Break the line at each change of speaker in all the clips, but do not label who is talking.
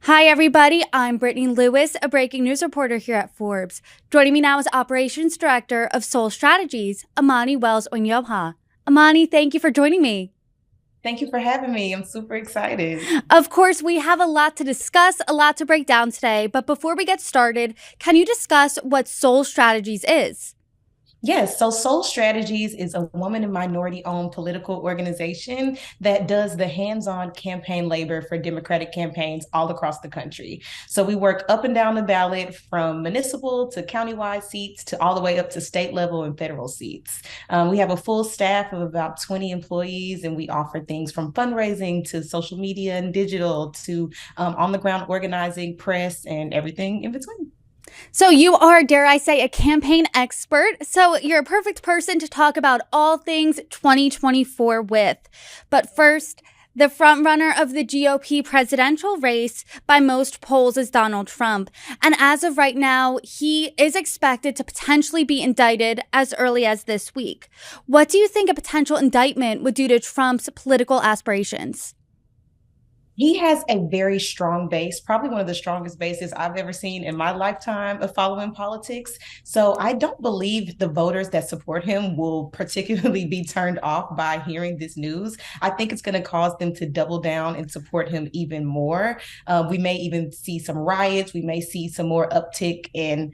Hi, everybody. I'm Brittany Lewis, a breaking news reporter here at Forbes. Joining me now is Operations Director of Sole Strategies, Amani Wells-Onyioha. Amani, thank you for joining me.
Thank you for having me. I'm super excited.
Of course, we have a lot to discuss, a lot to break down today, but before we get started, can you discuss what Sole Strategies is?
Yes, so Sole Strategies is a woman and minority owned political organization that does the hands on campaign labor for Democratic campaigns all across the country. So we work up and down the ballot from municipal to countywide seats to all the way up to state level and federal seats. We have a full staff of about 20 employees, and we offer things from fundraising to social media and digital to on the ground organizing, press, and everything in between.
So, you are, dare I say, a campaign expert. So, you're a perfect person to talk about all things 2024 with. But first, the frontrunner of the GOP presidential race by most polls is Donald Trump. And as of right now, he is expected to potentially be indicted as early as this week. What do you think a potential indictment would do to Trump's political aspirations?
He has a very strong base, probably one of the strongest bases I've ever seen in my lifetime of following politics. So I don't believe the voters that support him will particularly be turned off by hearing this news. I think it's going to cause them to double down and support him even more. We may even see some riots. We may see some more uptick in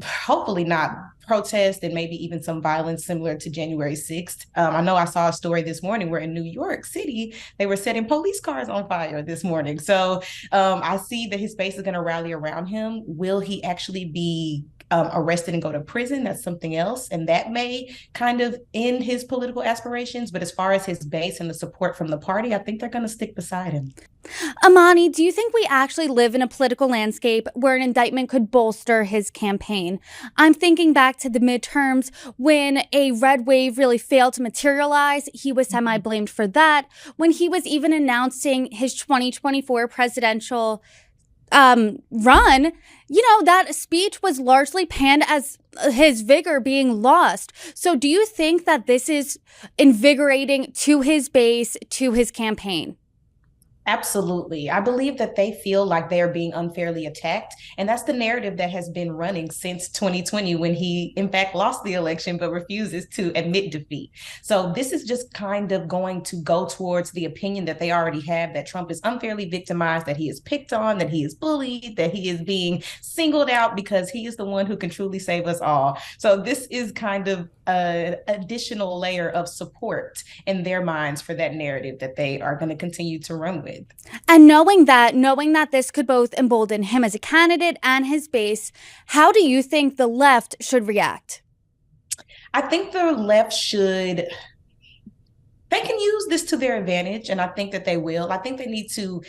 hopefully not protest and maybe even some violence similar to January 6th. I know I saw a story this morning where in New York City, they were setting police cars on fire this morning. So I see that his base is going to rally around him. Will he actually be arrested and go to prison? That's something else. And that may kind of end his political aspirations. But as far as his base and the support from the party, I think they're going to stick beside him.
Amani, do you think we actually live in a political landscape where an indictment could bolster his campaign? I'm thinking back to the midterms when a red wave really failed to materialize. He was semi blamed for that. When he was even announcing his 2024 presidential run, that speech was largely panned as his vigor being lost. So do you think that this is invigorating to his base, to his campaign?
Absolutely. I believe that they feel like they are being unfairly attacked. And that's the narrative that has been running since 2020 when he, in fact, lost the election but refuses to admit defeat. So this is just kind of going to go towards the opinion that they already have that Trump is unfairly victimized, that he is picked on, that he is bullied, that he is being singled out because he is the one who can truly save us all. So this is kind of an additional layer of support in their minds for that narrative that they are going to continue to run with.
And knowing that this could both embolden him as a candidate and his base, how do you think the left should react?
I think the left should they can use this to their advantage, and I think that they will. I think they need to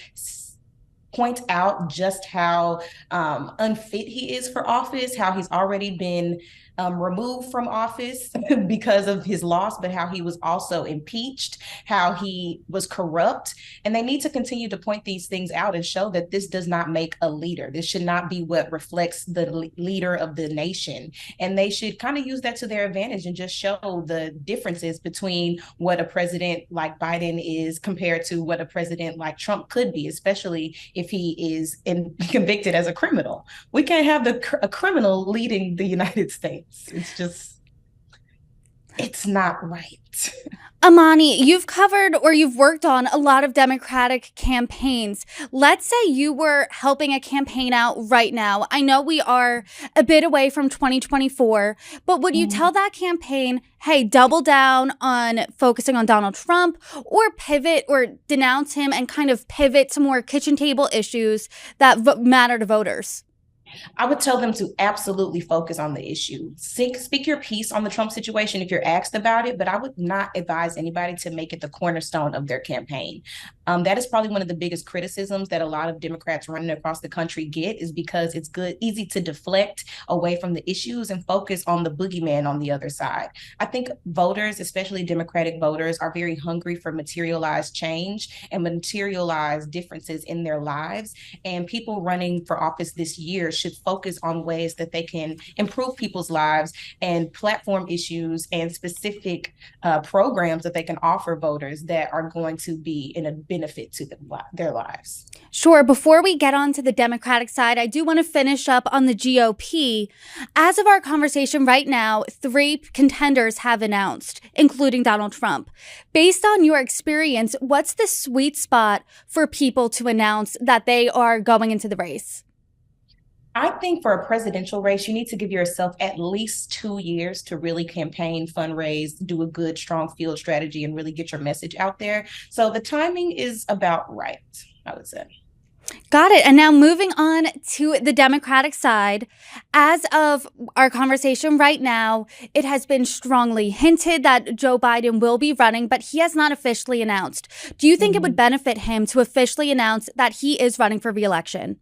point out just how unfit he is for office, how he's already been removed from office because of his loss, but how he was also impeached, how he was corrupt. And they need to continue to point these things out and show that this does not make a leader. This should not be what reflects the leader of the nation. And they should kind of use that to their advantage and just show the differences between what a president like Biden is compared to what a president like Trump could be, especially if he is convicted as a criminal. We can't have a criminal leading the United States. It's not right.
Amani, you've covered or you've worked on a lot of Democratic campaigns. Let's say you were helping a campaign out right now. I know we are a bit away from 2024, but would you tell that campaign, hey, double down on focusing on Donald Trump, or pivot or denounce him and kind of pivot to more kitchen table issues that matter to voters?
I would tell them to absolutely focus on the issue. Speak your piece on the Trump situation if you're asked about it, but I would not advise anybody to make it the cornerstone of their campaign. That is probably one of the biggest criticisms that a lot of Democrats running across the country get, is because it's easy to deflect away from the issues and focus on the boogeyman on the other side. I think voters, especially Democratic voters, are very hungry for materialized change and materialized differences in their lives. And people running for office this year should focus on ways that they can improve people's lives and platform issues and specific programs that they can offer voters that are going to be in a benefit to their lives.
Sure. Before we get on to the Democratic side, I do want to finish up on the GOP. As of our conversation right now, 3 contenders have announced, including Donald Trump. Based on your experience, what's the sweet spot for people to announce that they are going into the race?
I think for a presidential race, you need to give yourself at least 2 years to really campaign, fundraise, do a good, strong field strategy, and really get your message out there. So the timing is about right, I would say.
Got it. And now moving on to the Democratic side, as of our conversation right now, it has been strongly hinted that Joe Biden will be running, but he has not officially announced. Do you think it would benefit him to officially announce that he is running for re-election?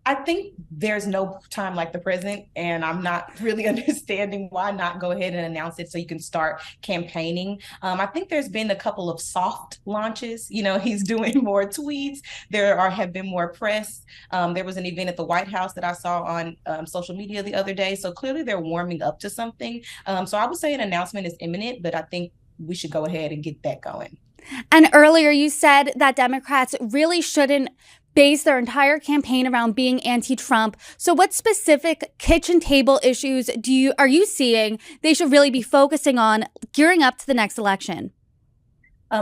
I think there's no time like the present, and I'm not really understanding why not go ahead and announce it so you can start campaigning. I think there's been a couple of soft launches. He's doing more tweets. Have been more press. There was an event at the White House that I saw on social media the other day. So clearly they're warming up to something. So I would say an announcement is imminent, but I think we should go ahead and get that going.
And earlier you said that Democrats really shouldn't base their entire campaign around being anti-Trump. So what specific kitchen table issues are you seeing they should really be focusing on gearing up to the next election?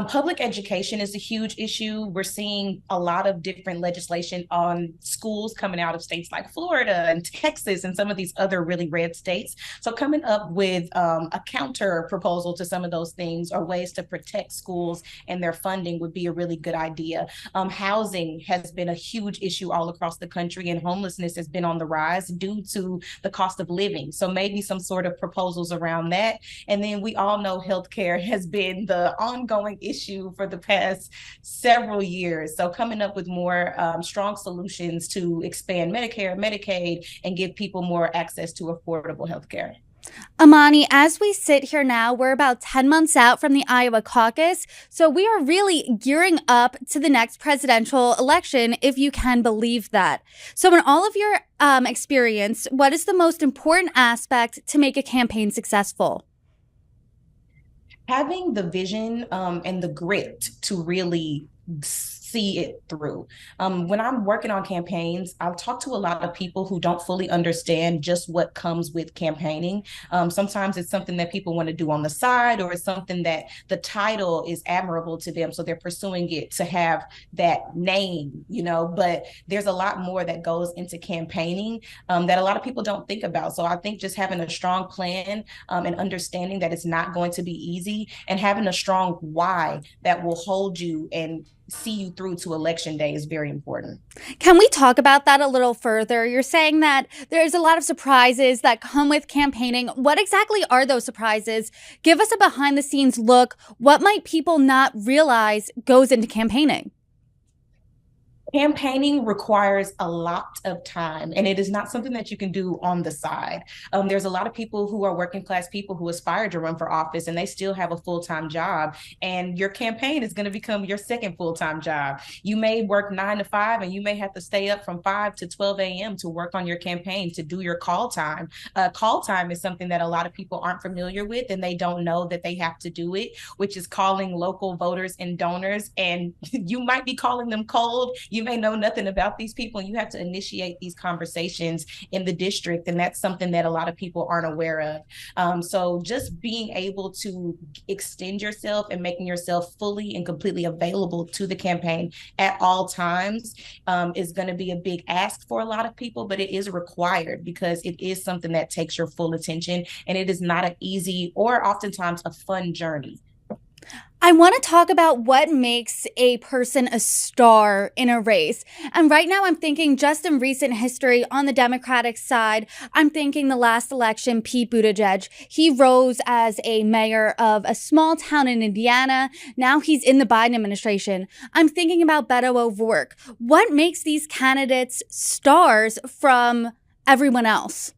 Public education is a huge issue. We're seeing a lot of different legislation on schools coming out of states like Florida and Texas and some of these other really red states. So coming up with a counter proposal to some of those things or ways to protect schools and their funding would be a really good idea. Housing has been a huge issue all across the country, and homelessness has been on the rise due to the cost of living. So maybe some sort of proposals around that. And then we all know healthcare has been the ongoing issue for the past several years. So coming up with more strong solutions to expand Medicare, Medicaid, and give people more access to affordable health care.
Amani, as we sit here now, we're about 10 months out from the Iowa caucus. So we are really gearing up to the next presidential election, if you can believe that. So in all of your experience, what is the most important aspect to make a campaign successful?
Having the vision and the grit to really see it through. When I'm working on campaigns, I'll talk to a lot of people who don't fully understand just what comes with campaigning. Sometimes it's something that people want to do on the side, or it's something that the title is admirable to them, so they're pursuing it to have that name, but there's a lot more that goes into campaigning that a lot of people don't think about. So I think just having a strong plan and understanding that it's not going to be easy, and having a strong why that will hold you and see you through to election day is very important.
Can we talk about that a little further? You're saying that there's a lot of surprises that come with campaigning. What exactly are those surprises? Give us a behind the scenes look. What might people not realize goes into campaigning?
Campaigning requires a lot of time, and it is not something that you can do on the side. There's a lot of people who are working class people who aspire to run for office, and they still have a full-time job, and your campaign is going to become your second full-time job. You may work 9 to 5, and you may have to stay up from 5 to 12 a.m. to work on your campaign, to do your call time. Call time is something that a lot of people aren't familiar with, and they don't know that they have to do it, which is calling local voters and donors, and you might be calling them cold. You may know nothing about these people, and you have to initiate these conversations in the district, and that's something that a lot of people aren't aware of. So just being able to extend yourself and making yourself fully and completely available to the campaign at all times is going to be a big ask for a lot of people, but it is required because it is something that takes your full attention, and it is not an easy or oftentimes a fun journey.
I want to talk about what makes a person a star in a race. And right now I'm thinking just in recent history on the Democratic side, I'm thinking the last election, Pete Buttigieg. He rose as a mayor of a small town in Indiana. Now he's in the Biden administration. I'm thinking about Beto O'Rourke. What makes these candidates stars from everyone else?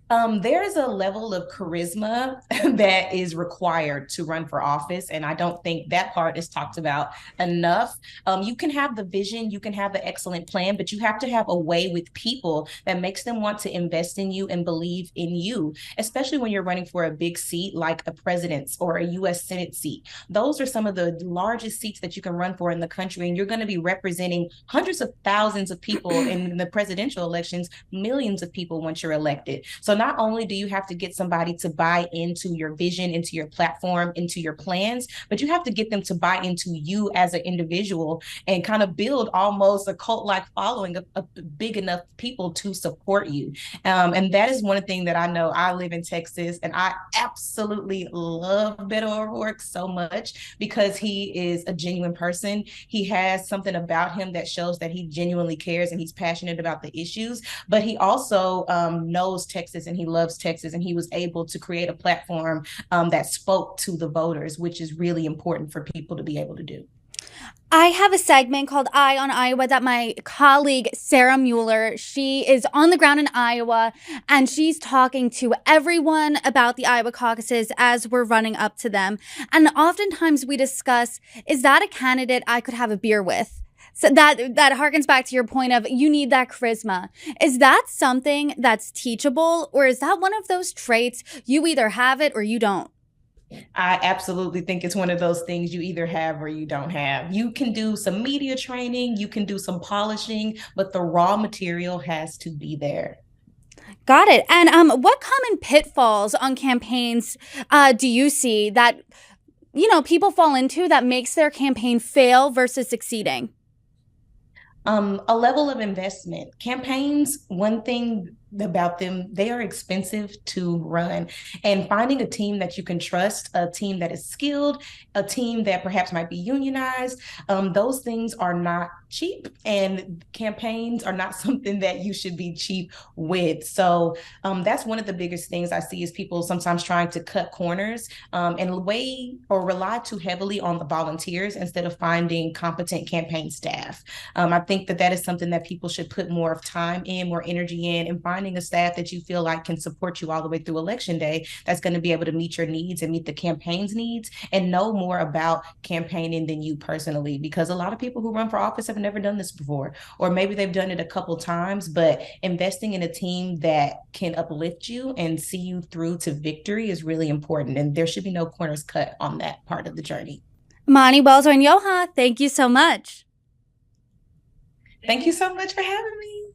There is a level of charisma that is required to run for office, and I don't think that part is talked about enough. You can have the vision, you can have the excellent plan, but you have to have a way with people that makes them want to invest in you and believe in you, especially when you're running for a big seat like a president's or a U.S. Senate seat. Those are some of the largest seats that you can run for in the country, and you're going to be representing hundreds of thousands of people in the presidential elections, millions of people once you're elected. So not only do you have to get somebody to buy into your vision, into your platform, into your plans, but you have to get them to buy into you as an individual and kind of build almost a cult-like following of big enough people to support you. And that is one thing that I know. I live in Texas, and I absolutely love Beto O'Rourke so much because he is a genuine person. He has something about him that shows that he genuinely cares and he's passionate about the issues, but he also knows Texas and he loves Texas, and he was able to create a platform that spoke to the voters, which is really important for people to be able to do.
I have a segment called Eye on Iowa that my colleague Sarah Mueller, she is on the ground in Iowa, and she's talking to everyone about the Iowa caucuses as we're running up to them. And oftentimes we discuss, is that a candidate I could have a beer with? So that harkens back to your point of you need that charisma. Is that something that's teachable, or is that one of those traits you either have it or you don't?
I absolutely think it's one of those things you either have or you don't have. You can do some media training, you can do some polishing, but the raw material has to be there.
Got it. And what common pitfalls on campaigns do you see that people fall into that makes their campaign fail versus succeeding?
A level of investment. Campaigns, one thing about them, they are expensive to run. And finding a team that you can trust, a team that is skilled, a team that perhaps might be unionized, those things are not cheap. And campaigns are not something that you should be cheap with. So that's one of the biggest things I see is people sometimes trying to cut corners and weigh or rely too heavily on the volunteers instead of finding competent campaign staff. I think that is something that people should put more of time in, more energy in, and finding a staff that you feel like can support you all the way through election day, that's going to be able to meet your needs and meet the campaign's needs and know more about campaigning than you personally. Because a lot of people who run for office have never done this before, or maybe they've done it a couple times, but investing in a team that can uplift you and see you through to victory is really important. And there should be no corners cut on that part of the journey.
Amani Wells-Onyioha, thank you so much.
Thank you so much for having me.